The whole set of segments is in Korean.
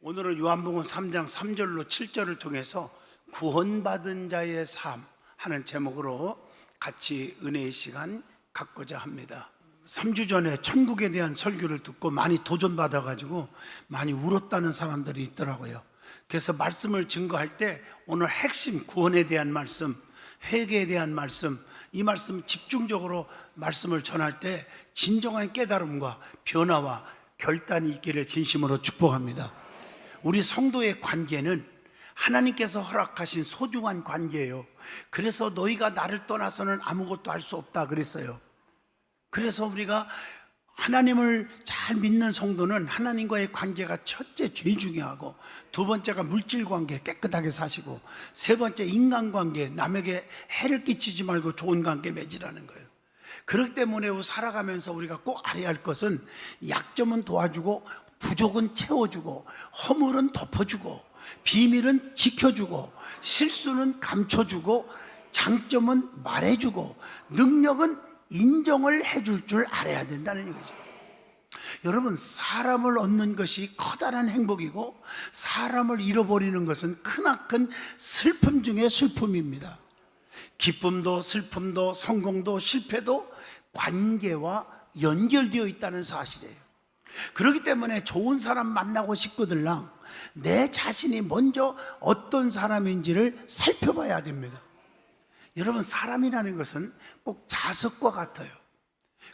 오늘은 요한복음 3장 3절로 7절을 통해서 구원받은 자의 삶 하는 제목으로 같이 은혜의 시간 갖고자 합니다. 3주 전에 천국에 대한 설교를 듣고 많이 도전받아가지고 많이 울었다는 사람들이 있더라고요. 그래서 말씀을 증거할 때 오늘 핵심 구원에 대한 말씀, 회개에 대한 말씀, 이 말씀 집중적으로 말씀을 전할 때 진정한 깨달음과 변화와 결단이 있기를 진심으로 축복합니다. 우리 성도의 관계는 하나님께서 허락하신 소중한 관계예요. 그래서 너희가 나를 떠나서는 아무것도 할 수 없다 그랬어요. 그래서 우리가 하나님을 잘 믿는 성도는 하나님과의 관계가 첫째 제일 중요하고, 두 번째가 물질 관계 깨끗하게 사시고, 세 번째 인간관계, 남에게 해를 끼치지 말고 좋은 관계 맺으라는 거예요. 그렇기 때문에 살아가면서 우리가 꼭 알아야 할 것은 약점은 도와주고 부족은 채워주고 허물은 덮어주고 비밀은 지켜주고 실수는 감춰주고 장점은 말해주고 능력은 인정을 해줄 줄 알아야 된다는 거죠. 여러분, 사람을 얻는 것이 커다란 행복이고 사람을 잃어버리는 것은 크나큰 슬픔 중에 슬픔입니다. 기쁨도 슬픔도 성공도 실패도 관계와 연결되어 있다는 사실이에요. 그렇기 때문에 좋은 사람 만나고 싶거들랑 내 자신이 먼저 어떤 사람인지를 살펴봐야 됩니다. 여러분, 사람이라는 것은 꼭 자석과 같아요.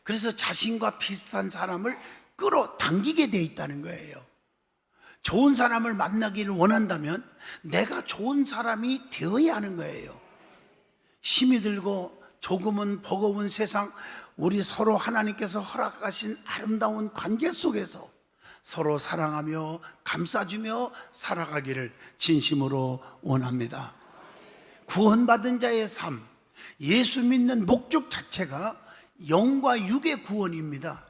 그래서 자신과 비슷한 사람을 끌어당기게 돼 있다는 거예요. 좋은 사람을 만나기를 원한다면 내가 좋은 사람이 되어야 하는 거예요. 힘이 들고 조금은 버거운 세상, 우리 서로 하나님께서 허락하신 아름다운 관계 속에서 서로 사랑하며 감싸주며 살아가기를 진심으로 원합니다. 구원받은 자의 삶, 예수 믿는 목적 자체가 영과 육의 구원입니다.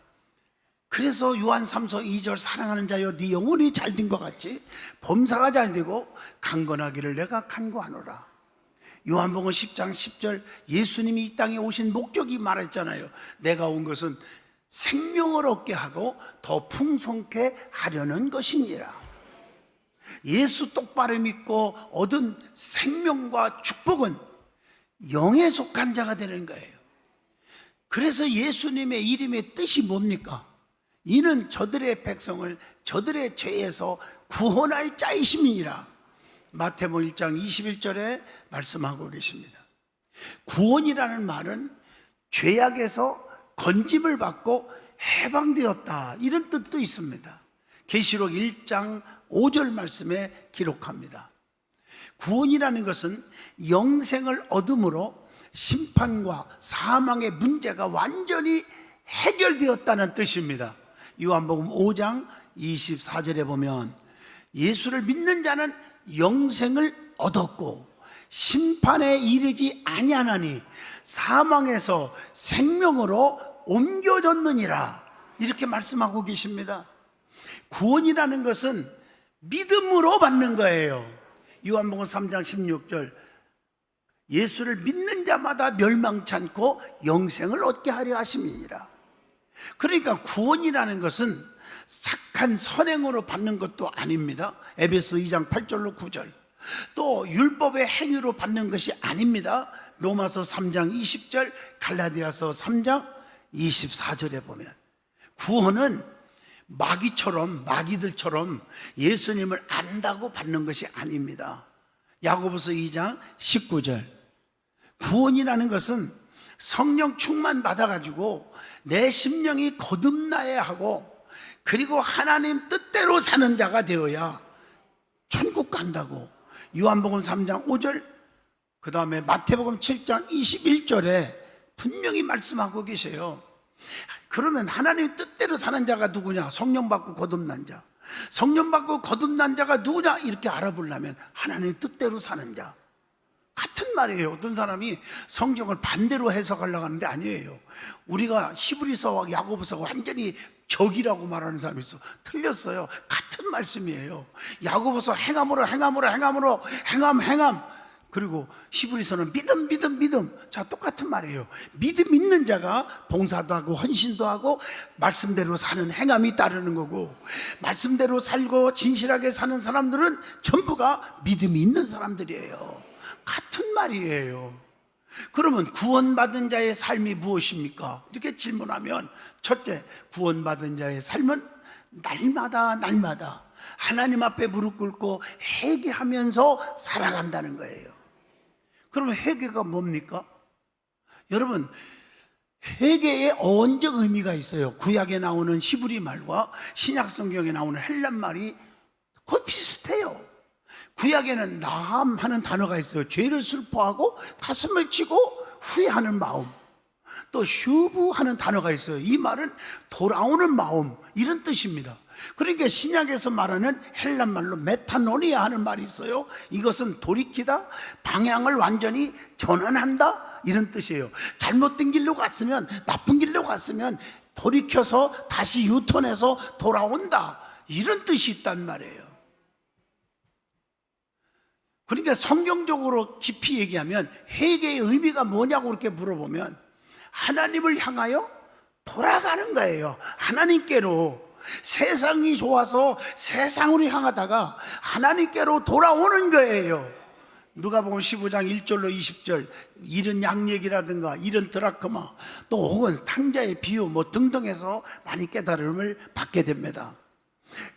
그래서 요한 3서 2절 사랑하는 자여 네 영혼이 잘된 것 같이 범사가 잘되고 강건하기를 내가 간구하노라. 요한복음 10장 10절 예수님이 이 땅에 오신 목적이 말했잖아요. 내가 온 것은 생명을 얻게 하고 더 풍성케 하려는 것이니라. 예수 똑바로 믿고 얻은 생명과 축복은 영에 속한 자가 되는 거예요. 그래서 예수님의 이름의 뜻이 뭡니까? 이는 저들의 백성을 저들의 죄에서 구원할 자이심이니라. 마태복음 1장 21절에 말씀하고 계십니다. 구원이라는 말은 죄악에서 건짐을 받고 해방되었다, 이런 뜻도 있습니다. 계시록 1장 5절 말씀에 기록합니다. 구원이라는 것은 영생을 얻음으로 심판과 사망의 문제가 완전히 해결되었다는 뜻입니다. 요한복음 5장 24절에 보면 예수를 믿는 자는 영생을 얻었고 심판에 이르지 아니하나니 사망에서 생명으로 옮겨졌느니라, 이렇게 말씀하고 계십니다. 구원이라는 것은 믿음으로 받는 거예요. 요한복음 3장 16절 예수를 믿는 자마다 멸망치 않고 영생을 얻게 하려 하심이니라. 그러니까 구원이라는 것은 착한 선행으로 받는 것도 아닙니다. 에베소 2장 8절로 9절. 또 율법의 행위로 받는 것이 아닙니다. 로마서 3장 20절, 갈라디아서 3장 24절에 보면 구원은 마귀들처럼 예수님을 안다고 받는 것이 아닙니다. 야고보서 2장 19절. 구원이라는 것은 성령 충만 받아가지고 내 심령이 거듭나야 하고, 그리고 하나님 뜻대로 사는 자가 되어야 천국 간다고 요한복음 3장 5절, 그 다음에 마태복음 7장 21절에 분명히 말씀하고 계세요. 그러면 하나님 뜻대로 사는 자가 누구냐? 성령 받고 거듭난 자. 성령 받고 거듭난 자가 누구냐? 이렇게 알아보려면 하나님 뜻대로 사는 자. 같은 말이에요. 어떤 사람이 성경을 반대로 해석하려고 하는데 아니에요. 우리가 히브리서와 야고보서가 완전히 적이라고 말하는 사람이 있어. 틀렸어요. 같은 말씀이에요. 야고보서 행함으로 행함. 그리고 히브리서는 믿음, 믿음, 믿음. 자, 똑같은 말이에요. 믿음 있는 자가 봉사도 하고 헌신도 하고 말씀대로 사는 행함이 따르는 거고, 말씀대로 살고 진실하게 사는 사람들은 전부가 믿음이 있는 사람들이에요. 같은 말이에요. 그러면 구원받은 자의 삶이 무엇입니까? 이렇게 질문하면, 첫째, 구원받은 자의 삶은 날마다 하나님 앞에 무릎 꿇고 회개하면서 살아간다는 거예요. 그러면 회개가 뭡니까? 여러분, 회개에 어원적 의미가 있어요. 구약에 나오는 히브리 말과 신약 성경에 나오는 헬란 말이 거의 비슷해요. 구약에는 나함 하는 단어가 있어요. 죄를 슬퍼하고 가슴을 치고 후회하는 마음. 또 슈브 하는 단어가 있어요. 이 말은 돌아오는 마음, 이런 뜻입니다. 그러니까 신약에서 말하는 헬란 말로 메타노니아 하는 말이 있어요. 이것은 돌이키다, 방향을 완전히 전환한다, 이런 뜻이에요. 잘못된 길로 갔으면, 나쁜 길로 갔으면 돌이켜서 다시 유턴해서 돌아온다, 이런 뜻이 있단 말이에요. 그러니까 성경적으로 깊이 얘기하면 회개의 의미가 뭐냐고 그렇게 물어보면 하나님을 향하여 돌아가는 거예요. 하나님께로. 세상이 좋아서 세상으로 향하다가 하나님께로 돌아오는 거예요. 누가복음 15장 1절로 20절, 이런 양얘기라든가 이런 드라크마, 또 혹은 탕자의 비유 뭐 등등 해서 많이 깨달음을 받게 됩니다.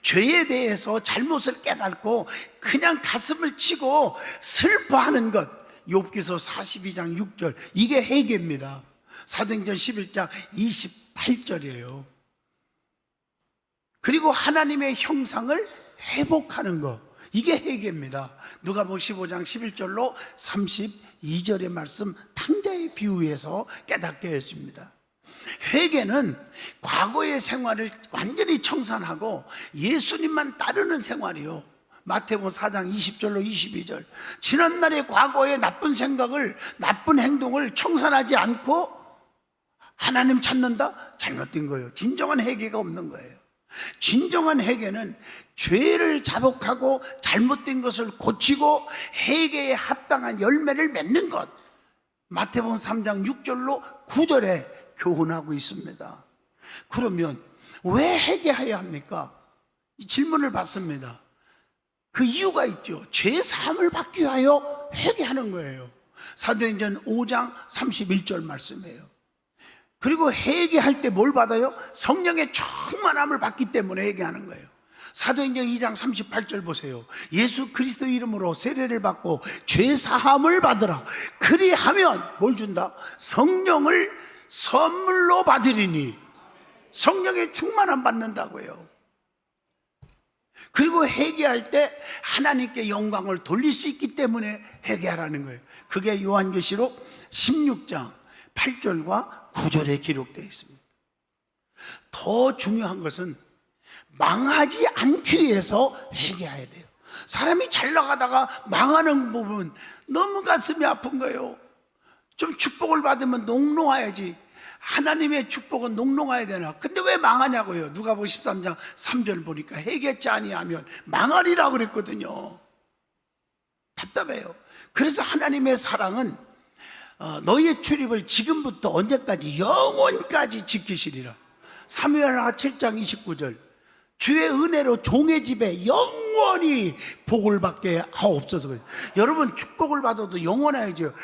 죄에 대해서 잘못을 깨닫고 그냥 가슴을 치고 슬퍼하는 것, 욥기서 42장 6절, 이게 회개입니다. 사도행전 11장 28절이에요. 그리고 하나님의 형상을 회복하는 것, 이게 회개입니다. 누가복음 15장 11절로 32절의 말씀, 탕자의 비유에서 깨닫게 해줍니다. 회개는 과거의 생활을 완전히 청산하고 예수님만 따르는 생활이요. 마태복음 4장 20절로 22절, 지난날의 과거의 나쁜 생각을, 나쁜 행동을 청산하지 않고 하나님 찾는다? 잘못된 거예요. 진정한 회개가 없는 거예요. 진정한 회개는 죄를 자복하고 잘못된 것을 고치고 회개에 합당한 열매를 맺는 것, 마태복음 3장 6절로 9절에 교훈하고 있습니다. 그러면 왜 회개해야 합니까? 이 질문을 받습니다. 그 이유가 있죠. 죄 사함을 받기 위하여 회개하는 거예요. 사도행전 5장 31절 말씀이에요. 그리고 회개할 때 뭘 받아요? 성령의 충만함을 받기 때문에 회개하는 거예요. 사도행전 2장 38절 보세요. 예수 그리스도 이름으로 세례를 받고 죄 사함을 받으라. 그리하면 뭘 준다? 성령을 선물로 받으리니. 성령의 충만함 받는다고요. 그리고 회개할 때 하나님께 영광을 돌릴 수 있기 때문에 회개하라는 거예요. 그게 요한계시록 16장 8절과 9절에 기록되어 있습니다. 더 중요한 것은 망하지 않기 위해서 회개해야 돼요. 사람이 잘 나가다가 망하는 부분 너무 가슴이 아픈 거예요. 좀 축복을 받으면 녹록해야지. 하나님의 축복은 녹록해야 되나? 근데 왜 망하냐고요? 누가복음 13장 3절 보니까 회개치 아니하면 망하리라 그랬거든요. 답답해요. 그래서 하나님의 사랑은 너희의 출입을 지금부터 언제까지? 영원까지 지키시리라. 사무엘하 7장 29절, 주의 은혜로 종의 집에 영원히 복을 받게 하옵소서. 여러분, 축복을 받아도 영원해야죠.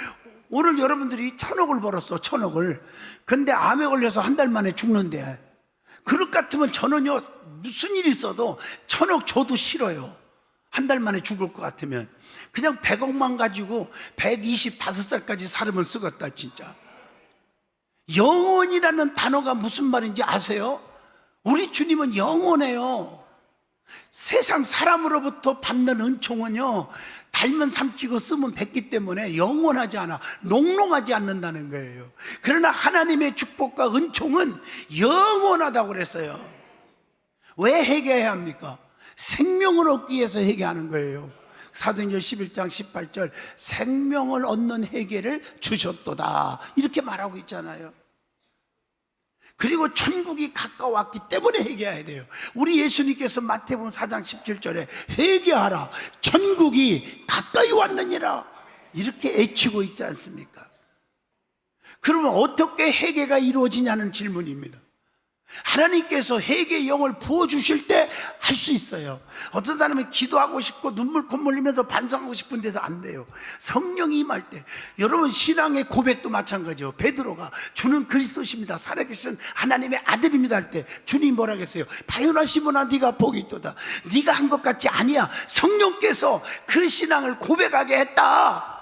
오늘 여러분들이 1,000억을 벌었어, 1,000억을. 근데 암에 걸려서 한 달 만에 죽는데, 그릇 같으면 저는요, 무슨 일이 있어도 1,000억 줘도 싫어요. 한 달 만에 죽을 것 같으면. 그냥 100억만 가지고 125살까지 살으면 쓰겠다, 진짜. 영원이라는 단어가 무슨 말인지 아세요? 우리 주님은 영원해요. 세상 사람으로부터 받는 은총은요, 달면 삼키고 쓰면 뱉기 때문에 영원하지 않아, 녹록하지 않는다는 거예요. 그러나 하나님의 축복과 은총은 영원하다고 그랬어요. 왜 회개해야 합니까? 생명을 얻기 위해서 회개하는 거예요. 사도행전 11장 18절, 생명을 얻는 회개를 주셨도다, 이렇게 말하고 있잖아요. 그리고 천국이 가까웠기 때문에 회개해야 돼요. 우리 예수님께서 마태복음 4장 17절에 회개하라, 천국이 가까이 왔느니라. 이렇게 애치고 있지 않습니까? 그러면 어떻게 회개가 이루어지냐는 질문입니다. 하나님께서 회개의 영을 부어주실 때 할 수 있어요. 어떤 사람은 기도하고 싶고 눈물 콧물 흘리면서 반성하고 싶은데도 안 돼요. 성령이 임할 때. 여러분, 신앙의 고백도 마찬가지예요. 베드로가 주는 그리스도십니다, 살아계신 하나님의 아들입니다 할 때 주님 뭐라 했어요? 바요나 시몬아, 네가 복이 있도다. 네가 한 것 같지 아니야. 성령께서 그 신앙을 고백하게 했다.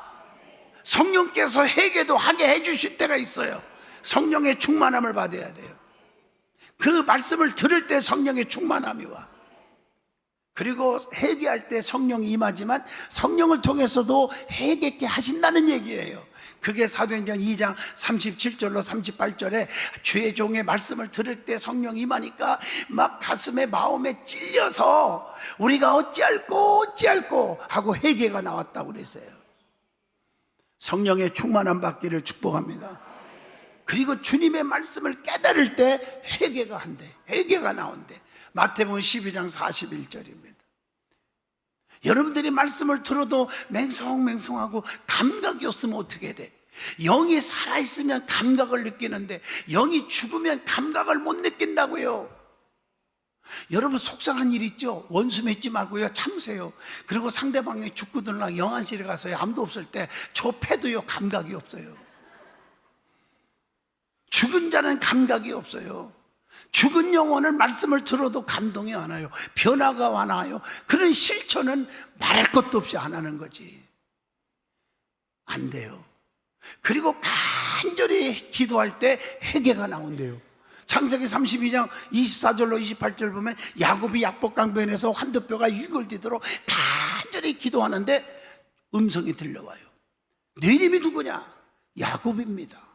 성령께서 회개도 하게 해주실 때가 있어요. 성령의 충만함을 받아야 돼요. 그 말씀을 들을 때 성령의 충만함이 와. 그리고 회개할 때 성령이 임하지만 성령을 통해서도 회개케 하신다는 얘기예요. 그게 사도행전 2장 37절로 38절에 주의 종의 말씀을 들을 때 성령이 임하니까 막 가슴에 마음에 찔려서 우리가 어찌할꼬 하고 회개가 나왔다고 그랬어요. 성령의 충만함 받기를 축복합니다. 그리고 주님의 말씀을 깨달을 때 회개가 한대, 회개가 나온대. 마태복음 12장 41절입니다. 여러분들이 말씀을 들어도 맹송맹송하고 감각이 없으면 어떻게 돼? 영이 살아있으면 감각을 느끼는데 영이 죽으면 감각을 못 느낀다고요. 여러분, 속상한 일 있죠? 원수 맺지 말고요, 참으세요. 그리고 상대방이 죽고 들라 영안실에 가서요, 아무도 없을 때 저 패도요, 감각이 없어요. 죽은 자는 감각이 없어요. 죽은 영혼은 말씀을 들어도 감동이 안 와요. 변화가 안 와요. 그런 실천은 말할 것도 없이 안 하는 거지. 안 돼요. 그리고 간절히 기도할 때 회개가 나온대요. 창세기 32장 24절로 28절 보면 야곱이 약복강변에서 환도뼈가 유골되도록 간절히 기도하는데 음성이 들려와요. 네 이름이 누구냐? 야곱입니다.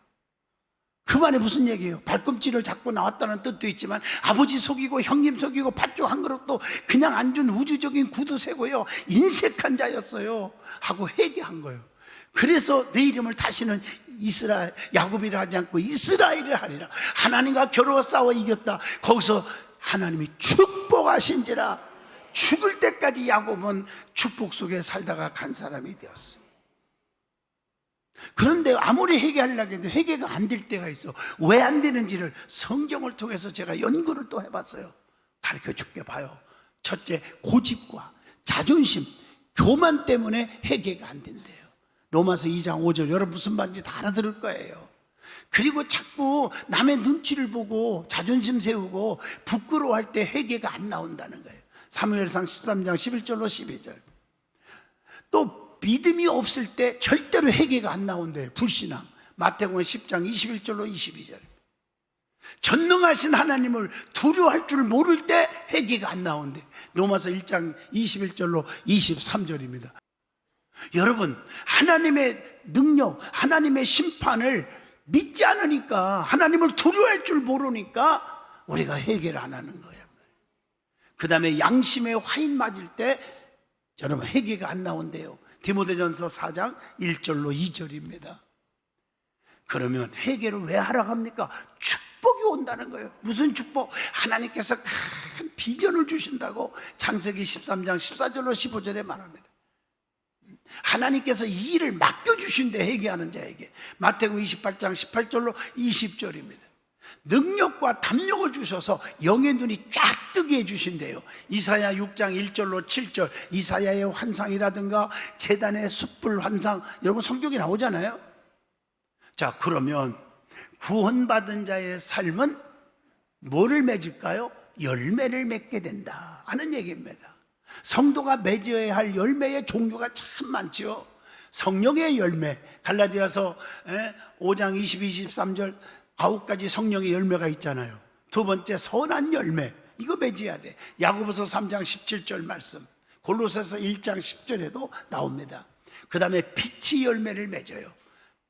그 말이 무슨 얘기예요? 발꿈치를 잡고 나왔다는 뜻도 있지만 아버지 속이고 형님 속이고 팥죽 한 그릇도 그냥 안 준 우주적인 구두쇠고요, 인색한 자였어요 하고 회개한 거예요. 그래서 내 이름을 다시는 야곱이라 하지 않고 이스라엘이라 하리라. 하나님과 겨루어 싸워 이겼다. 거기서 하나님이 축복하신지라. 죽을 때까지 야곱은 축복 속에 살다가 간 사람이 되었어요. 그런데 아무리 회개하려고 해도 회개가 안 될 때가 있어. 왜 안 되는지를 성경을 통해서 제가 연구를 또 해봤어요. 가르쳐 줄게 봐요. 첫째, 고집과 자존심, 교만 때문에 회개가 안 된대요. 로마서 2장 5절, 여러분 무슨 말인지 다 알아들을 거예요. 그리고 자꾸 남의 눈치를 보고 자존심 세우고 부끄러워할 때 회개가 안 나온다는 거예요. 사무엘상 13장 11절로 12절. 또 믿음이 없을 때 절대로 회개가 안 나온대요. 불신앙. 마태복음 10장 21절로 22절. 전능하신 하나님을 두려워할 줄 모를 때 회개가 안 나온대. 로마서 1장 21절로 23절입니다. 여러분, 하나님의 능력, 하나님의 심판을 믿지 않으니까, 하나님을 두려워할 줄 모르니까 우리가 회개를 안 하는 거예요. 그 다음에 양심의 화인 맞을 때 여러분 회개가 안 나온대요. 디모데전서 4장 1절로 2절입니다. 그러면 회개를 왜 하라고 합니까? 축복이 온다는 거예요. 무슨 축복? 하나님께서 큰 비전을 주신다고 창세기 13장 14절로 15절에 말합니다. 하나님께서 이 일을 맡겨주신대, 회개하는 자에게. 마태복음 28장 18절로 20절입니다. 능력과 담력을 주셔서 영의 눈이 쫙 뜨게 해주신대요. 이사야 6장 1절로 7절, 이사야의 환상이라든가 제단의 숯불 환상, 여러분 성경에 나오잖아요. 자, 그러면 구원받은 자의 삶은 뭐를 맺을까요? 열매를 맺게 된다 하는 얘기입니다. 성도가 맺어야 할 열매의 종류가 참 많죠. 성령의 열매, 갈라디아서 5장 22, 23절 9가지 성령의 열매가 있잖아요. 두 번째, 선한 열매, 이거 맺어야 돼. 야고보서 3장 17절 말씀, 골로새서 1장 10절에도 나옵니다. 그 다음에 빛의 열매를 맺어요.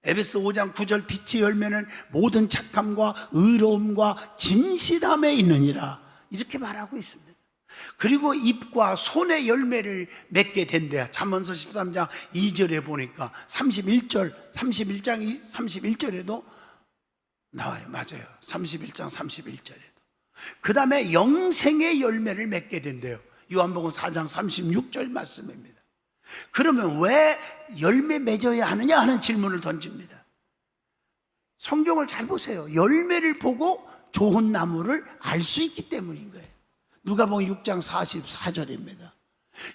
에베소 5장 9절, 빛의 열매는 모든 착함과 의로움과 진실함에 있느니라, 이렇게 말하고 있습니다. 그리고 입과 손의 열매를 맺게 된대요. 잠언서 13장 2절에 보니까 31장 31절에도 나와요. 맞아요. 31장 31절에도. 그 다음에 영생의 열매를 맺게 된대요. 요한복음 4장 36절 말씀입니다. 그러면 왜 열매 맺어야 하느냐 하는 질문을 던집니다. 성경을 잘 보세요. 열매를 보고 좋은 나무를 알 수 있기 때문인 거예요. 누가복음 6장 44절입니다.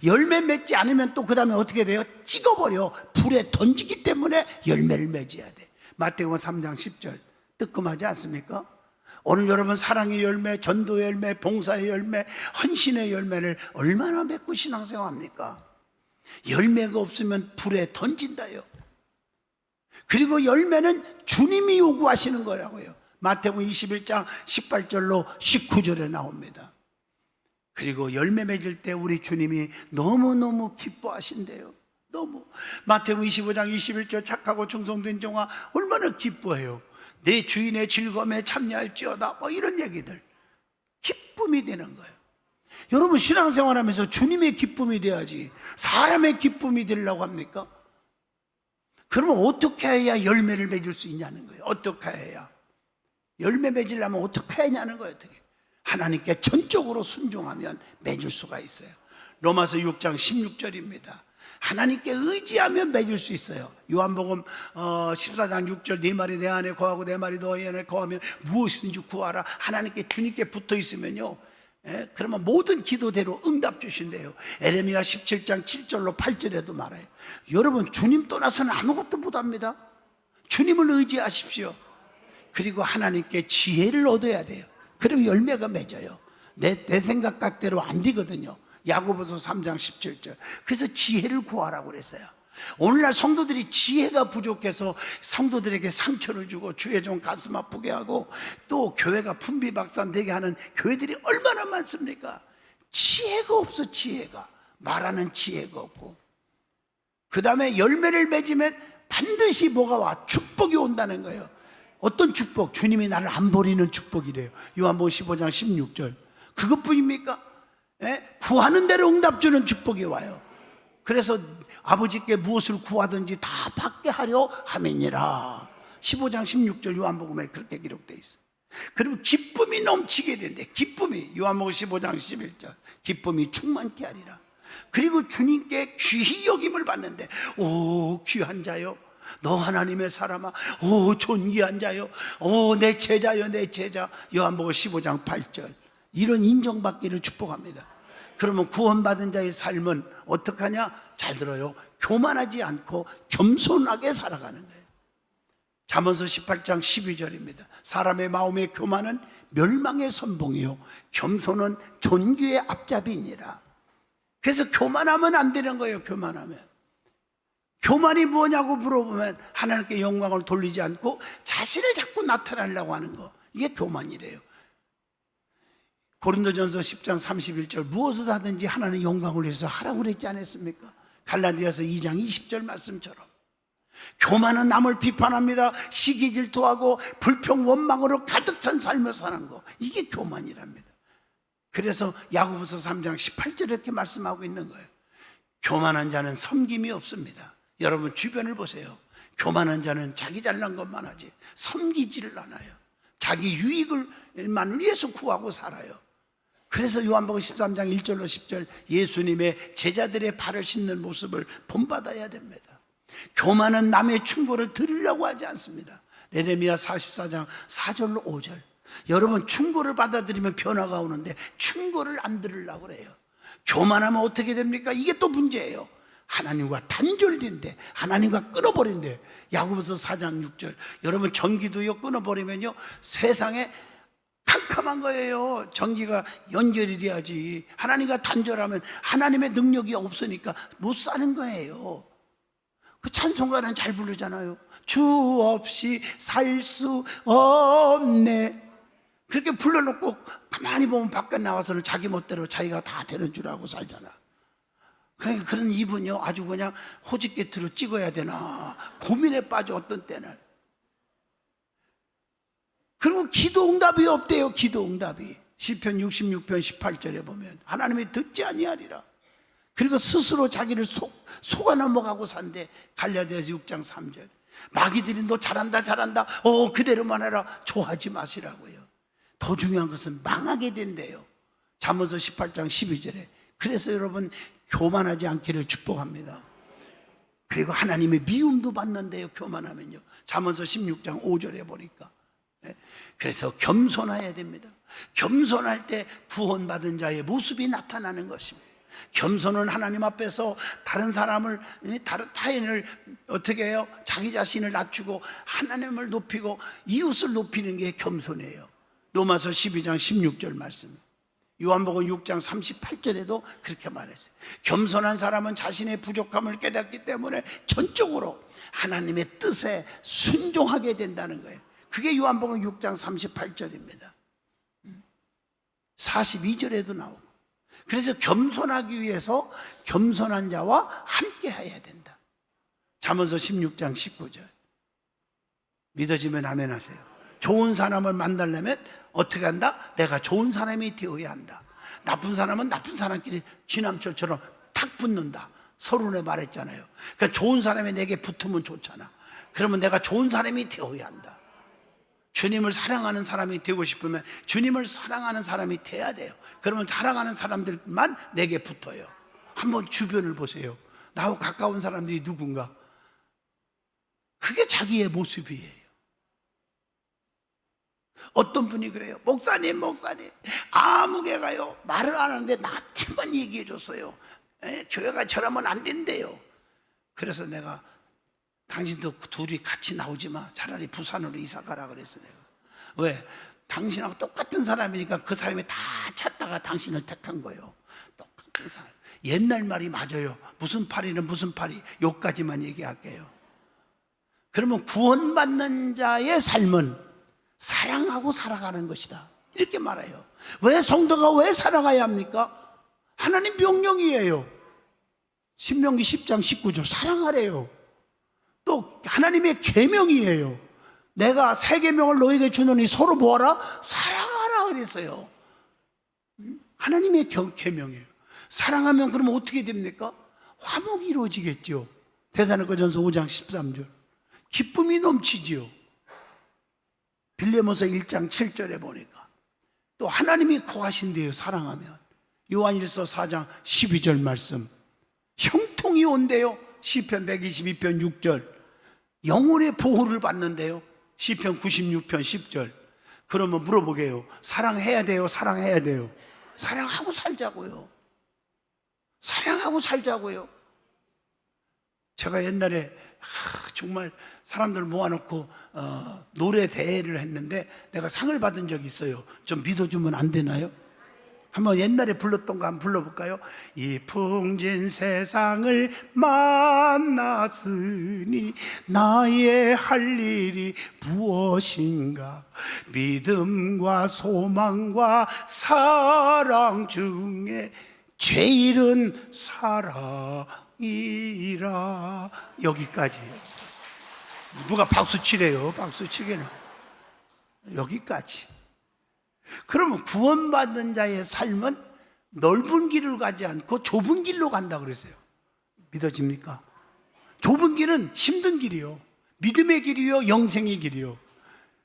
열매 맺지 않으면 또 그 다음에 어떻게 돼요? 찍어버려 불에 던지기 때문에 열매를 맺어야 돼. 마태복음 3장 10절 뜨끔하지 않습니까? 오늘 여러분 사랑의 열매, 전도의 열매, 봉사의 열매, 헌신의 열매를 얼마나 맺고 신앙생활합니까? 열매가 없으면 불에 던진다요. 그리고 열매는 주님이 요구하시는 거라고요. 마태복음 21장 18절로 19절에 나옵니다. 그리고 열매 맺을 때 우리 주님이 너무너무 기뻐하신대요. 너무. 마태복음 25장 21절 착하고 충성된 종아 얼마나 기뻐해요. 내 주인의 즐거움에 참여할지어다, 뭐 이런 얘기들. 기쁨이 되는 거예요. 여러분 신앙생활하면서 주님의 기쁨이 돼야지 사람의 기쁨이 되려고 합니까? 그러면 어떻게 해야 열매를 맺을 수 있냐는 거예요. 어떻게 해야? 열매 맺으려면 어떻게 하냐는 거예요. 어떻게? 하나님께 전적으로 순종하면 맺을 수가 있어요. 로마서 6장 16절입니다. 하나님께 의지하면 맺을 수 있어요. 요한복음 14장 6절 네 말이 내 안에 거하고 내 말이 너희 안에 거하면 무엇이든지 구하라. 하나님께 주님께 붙어 있으면요, 그러면 모든 기도대로 응답 주신대요. 에레미야 17장 7절로 8절에도 말해요. 여러분 주님 떠나서는 아무것도 못합니다. 주님을 의지하십시오. 그리고 하나님께 지혜를 얻어야 돼요. 그럼 열매가 맺어요. 내 생각대로 안 되거든요. 야고보서 3장 17절. 그래서 지혜를 구하라고 그랬어요. 오늘날 성도들이 지혜가 부족해서 성도들에게 상처를 주고 주의 종 가슴 아프게 하고 또 교회가 풍비박산되게 하는 교회들이 얼마나 많습니까? 지혜가 없어. 지혜가 말하는 지혜가 없고, 그 다음에 열매를 맺으면 반드시 뭐가 와? 축복이 온다는 거예요. 어떤 축복? 주님이 나를 안 버리는 축복이래요. 요한복음 15장 16절. 그것뿐입니까? 구하는 대로 응답 주는 축복이 와요. 그래서 아버지께 무엇을 구하든지 다 받게 하려 함이니라. 15장 16절 요한복음에 그렇게 기록되어 있어요. 그리고 기쁨이 넘치게 된대. 기쁨이 요한복음 15장 11절 기쁨이 충만케 하리라. 그리고 주님께 귀히 여김을 받는데, 오 귀한 자요, 너 하나님의 사람아, 오 존귀한 자요, 오 내 제자요 내 제자. 요한복음 15장 8절 이런 인정받기를 축복합니다. 그러면 구원받은 자의 삶은 어떻게 하냐? 잘 들어요. 교만하지 않고 겸손하게 살아가는 거예요. 잠언서 18장 12절입니다. 사람의 마음의 교만은 멸망의 선봉이요 겸손은 존귀의 앞잡이니라. 그래서 교만하면 안 되는 거예요. 교만하면. 교만이 뭐냐고 물어보면 하나님께 영광을 돌리지 않고 자신을 자꾸 나타내려고 하는 거, 이게 교만이래요. 고린도전서 10장 31절 무엇을 하든지 하나님 영광을 위해서 하라고 그랬지 않았습니까? 갈라디아서 2장 20절 말씀처럼 교만은 남을 비판합니다. 시기 질투하고 불평 원망으로 가득 찬 삶을 사는 거, 이게 교만이랍니다. 그래서 야고보서 3장 18절에 이렇게 말씀하고 있는 거예요. 교만한 자는 섬김이 없습니다. 여러분 주변을 보세요. 교만한 자는 자기 잘난 것만 하지 섬기지를 않아요. 자기 유익을만 위해서 구하고 살아요. 그래서 요한복음 13장 1절로 10절 예수님의 제자들의 발을 씻는 모습을 본받아야 됩니다. 교만은 남의 충고를 들으려고 하지 않습니다. 예레미야 44장 4절로 5절 여러분 충고를 받아들이면 변화가 오는데 충고를 안 들으려고 그래요. 교만하면 어떻게 됩니까? 이게 또 문제예요. 하나님과 단절된대. 하나님과 끊어버린대. 야고보서 4장 6절 여러분 전기도요 끊어버리면요 세상에 캄캄한 거예요. 전기가 연결이 돼야지. 하나님과 단절하면 하나님의 능력이 없으니까 못 사는 거예요. 그 찬송가는 잘 부르잖아요. 주 없이 살 수 없네. 그렇게 불러놓고 가만히 보면 밖에 나와서는 자기 멋대로 자기가 다 되는 줄 알고 살잖아. 그러니까 그런 이분이요 아주 그냥 호집게트로 찍어야 되나 고민에 빠져 어떤 때는. 그리고 기도 응답이 없대요. 기도 응답이 시편 66편 18절에 보면 하나님이 듣지 아니하리라. 그리고 스스로 자기를 속아 넘어가고 산대. 갈라디아서 6장 3절 마귀들이 너 잘한다 잘한다 그대로만 해라 좋아하지 마시라고요. 더 중요한 것은 망하게 된대요. 잠언서 18장 12절에 그래서 여러분 교만하지 않기를 축복합니다. 그리고 하나님의 미움도 받는데요, 교만하면요. 잠언서 16장 5절에 보니까. 그래서 겸손해야 됩니다. 겸손할 때 구원받은 자의 모습이 나타나는 것입니다. 겸손은 하나님 앞에서 다른 사람을, 다른 타인을 어떻게 해요? 자기 자신을 낮추고 하나님을 높이고 이웃을 높이는 게 겸손이에요. 로마서 12장 16절 말씀, 요한복음 6장 38절에도 그렇게 말했어요. 겸손한 사람은 자신의 부족함을 깨닫기 때문에 전적으로 하나님의 뜻에 순종하게 된다는 거예요. 그게 요한복음 6장 38절입니다 42절에도 나오고. 그래서 겸손하기 위해서 겸손한 자와 함께 해야 된다. 잠언서 16장 19절 믿어지면 아멘 하세요. 좋은 사람을 만나려면 어떻게 한다? 내가 좋은 사람이 되어야 한다. 나쁜 사람은 나쁜 사람끼리 쥐남철처럼 탁 붙는다. 서론에 말했잖아요. 그러니까 좋은 사람이 내게 붙으면 좋잖아. 그러면 내가 좋은 사람이 되어야 한다. 주님을 사랑하는 사람이 되고 싶으면 주님을 사랑하는 사람이 돼야 돼요. 그러면 사랑하는 사람들만 내게 붙어요. 한번 주변을 보세요. 나하고 가까운 사람들이 누군가? 그게 자기의 모습이에요. 어떤 분이 그래요. 목사님 아무개 가요. 말을 안 하는데 나한테만 얘기해 줬어요. 교회가 저러면 안 된대요. 그래서 내가 당신도 둘이 같이 나오지 마. 차라리 부산으로 이사 가라 그랬어 내가. 왜? 당신하고 똑같은 사람이니까 그 사람이 다 찾다가 당신을 택한 거예요. 똑같은 사람. 옛날 말이 맞아요. 무슨 파리는 무슨 파리. 여기까지만 얘기할게요. 그러면 구원받는 자의 삶은 사랑하고 살아가는 것이다. 이렇게 말해요. 왜 성도가 왜 살아가야 합니까? 하나님 명령이에요. 신명기 10장 19절 사랑하래요. 또 하나님의 계명이에요. 내가 새 계명을 너에게 주노니 서로 보아라 사랑하라 그랬어요. 하나님의 계명이에요. 사랑하면 그러면 어떻게 됩니까? 화목이 이루어지겠죠. 데살로니가전서 5장 13절 기쁨이 넘치지요. 빌레몬서 1장 7절에 보니까 또 하나님이 거하신대요. 사랑하면. 요한일서 4장 12절 말씀 형통이 온대요. 시편 122편 6절 영혼의 보호를 받는데요. 시편 96편 10절. 그러면 물어보게요. 사랑해야 돼요? 사랑해야 돼요? 사랑하고 살자고요. 사랑하고 살자고요. 제가 옛날에 정말 사람들 모아놓고 노래 대회를 했는데 내가 상을 받은 적이 있어요. 좀 믿어주면 안 되나요? 한번 옛날에 불렀던 거 한번 불러볼까요? 이 풍진 세상을 만났으니 나의 할 일이 무엇인가. 믿음과 소망과 사랑 중에 제일은 사랑이라. 여기까지. 누가 박수 치래요? 박수 치기는. 여기까지. 그러면 구원받는 자의 삶은 넓은 길을 가지 않고 좁은 길로 간다 그랬어요. 믿어집니까? 좁은 길은 힘든 길이요. 믿음의 길이요. 영생의 길이요.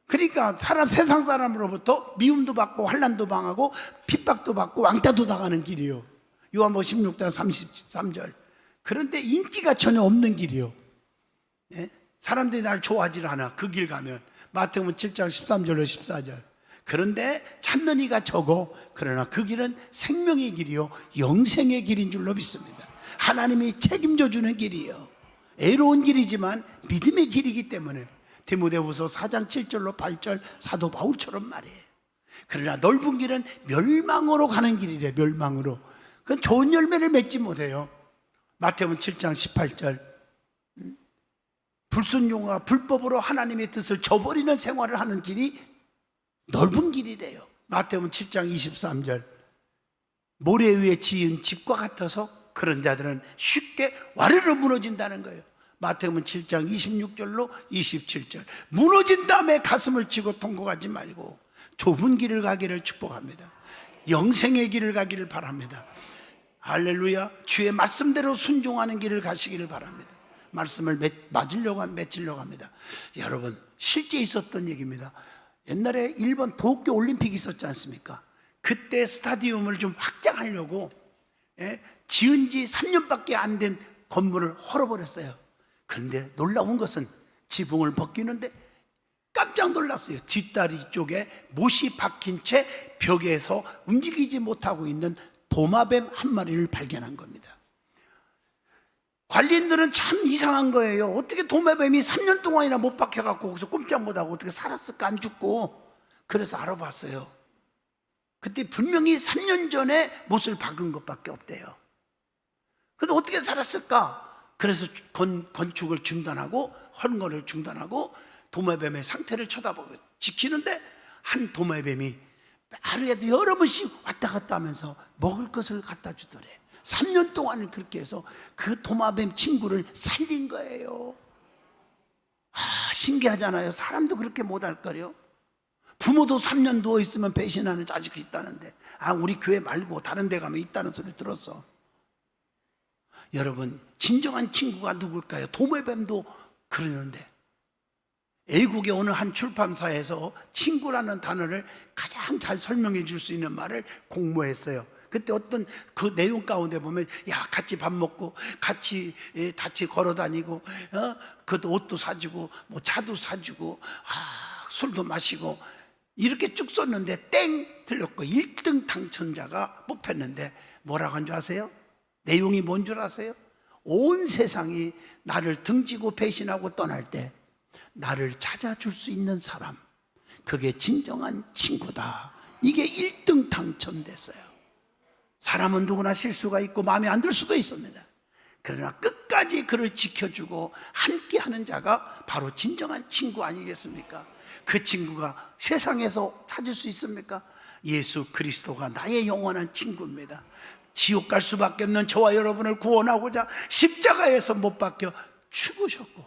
그러니까 세상 사람으로부터 미움도 받고 환난도 당하고 핍박도 받고 왕따도 당하는 길이요. 요한복음 16장 33절. 그런데 인기가 전혀 없는 길이요. 예? 사람들이 날 좋아하지 않아. 그 길 가면. 마태복음 7장 13절로 14절. 그런데 찾는 이가 적어. 그러나 그 길은 생명의 길이요 영생의 길인 줄로 믿습니다. 하나님이 책임져 주는 길이요. 애로운 길이지만 믿음의 길이기 때문에 디모데후서 4장 7절로 8절 사도 바울처럼 말해요. 그러나 넓은 길은 멸망으로 가는 길이래. 멸망으로. 그건 좋은 열매를 맺지 못해요. 마태복음 7장 18절 불순종과 불법으로 하나님의 뜻을 저버리는 생활을 하는 길이 넓은 길이래요. 마태복음 7장 23절 모래 위에 지은 집과 같아서 그런 자들은 쉽게 와르르 무너진다는 거예요. 마태복음 7장 26절로 27절 무너진 다음에 가슴을 치고 통곡하지 말고 좁은 길을 가기를 축복합니다. 영생의 길을 가기를 바랍니다. 할렐루야. 주의 말씀대로 순종하는 길을 가시기를 바랍니다. 말씀을 맺으려고 합니다. 여러분 실제 있었던 얘기입니다. 옛날에 일본 도쿄 올림픽이 있었지 않습니까? 그때 스타디움을 좀 확장하려고 지은 지 3년밖에 안 된 건물을 헐어버렸어요. 그런데 놀라운 것은 지붕을 벗기는데 깜짝 놀랐어요. 뒷다리 쪽에 못이 박힌 채 벽에서 움직이지 못하고 있는 도마뱀 한 마리를 발견한 겁니다. 관리인들은 참 이상한 거예요. 어떻게 도마뱀이 3년 동안이나 못 박혀갖고 거기서 꼼짝 못하고 어떻게 살았을까, 안 죽고. 그래서 알아봤어요. 그때 분명히 3년 전에 못을 박은 것밖에 없대요. 근데 어떻게 살았을까? 그래서 건축을 중단하고 헌거를 중단하고 도마뱀의 상태를 쳐다보고 지키는데, 한 도마뱀이 하루에도 여러 번씩 왔다 갔다 하면서 먹을 것을 갖다 주더래. 3년 동안을 그렇게 해서 그 도마뱀 친구를 살린 거예요. 신기하잖아요. 사람도 그렇게 못할 거요. 부모도 3년 누워있으면 배신하는 자식이 있다는데, 우리 교회 말고 다른 데 가면 있다는 소리 들었어. 여러분, 진정한 친구가 누굴까요? 도마뱀도 그러는데, 애국의 어느 한 출판사에서 친구라는 단어를 가장 잘 설명해 줄 수 있는 말을 공모했어요. 그때 어떤 그 내용 가운데 보면, 야, 같이 밥 먹고 같이 걸어 다니고, 그 옷도 사주고 뭐 차도 사주고 술도 마시고 이렇게 쭉 썼는데 땡 틀렸고 1등 당첨자가 뽑혔는데 뭐라고 한 줄 아세요? 내용이 뭔 줄 아세요? 온 세상이 나를 등지고 배신하고 떠날 때 나를 찾아줄 수 있는 사람, 그게 진정한 친구다. 이게 1등 당첨됐어요. 사람은 누구나 실수가 있고 마음에 안 들 수도 있습니다. 그러나 끝까지 그를 지켜주고 함께하는 자가 바로 진정한 친구 아니겠습니까? 그 친구가 세상에서 찾을 수 있습니까? 예수 그리스도가 나의 영원한 친구입니다. 지옥 갈 수밖에 없는 저와 여러분을 구원하고자 십자가에서 못 박혀 죽으셨고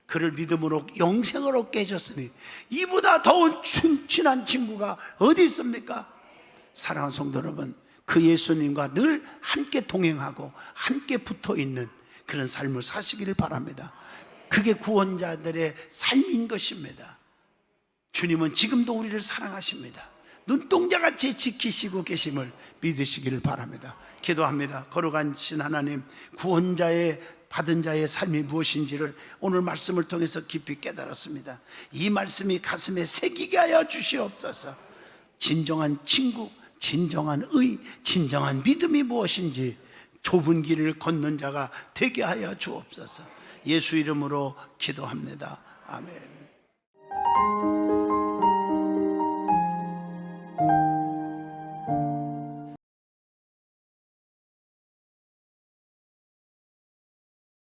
그를 믿음으로 영생을 얻게 하셨으니 이보다 더운 친한 친구가 어디 있습니까? 사랑하는 성도 여러분, 그 예수님과 늘 함께 동행하고 함께 붙어있는 그런 삶을 사시기를 바랍니다. 그게 구원자들의 삶인 것입니다. 주님은 지금도 우리를 사랑하십니다. 눈동자같이 지키시고 계심을 믿으시기를 바랍니다. 기도합니다. 거룩하신 하나님, 구원자의 받은 자의 삶이 무엇인지를 오늘 말씀을 통해서 깊이 깨달았습니다. 이 말씀이 가슴에 새기게 하여 주시옵소서. 진정한 친구, 진정한 의, 진정한 믿음이 무엇인지 좁은 길을 걷는 자가 되게 하여 주옵소서. 예수 이름으로 기도합니다. 아멘.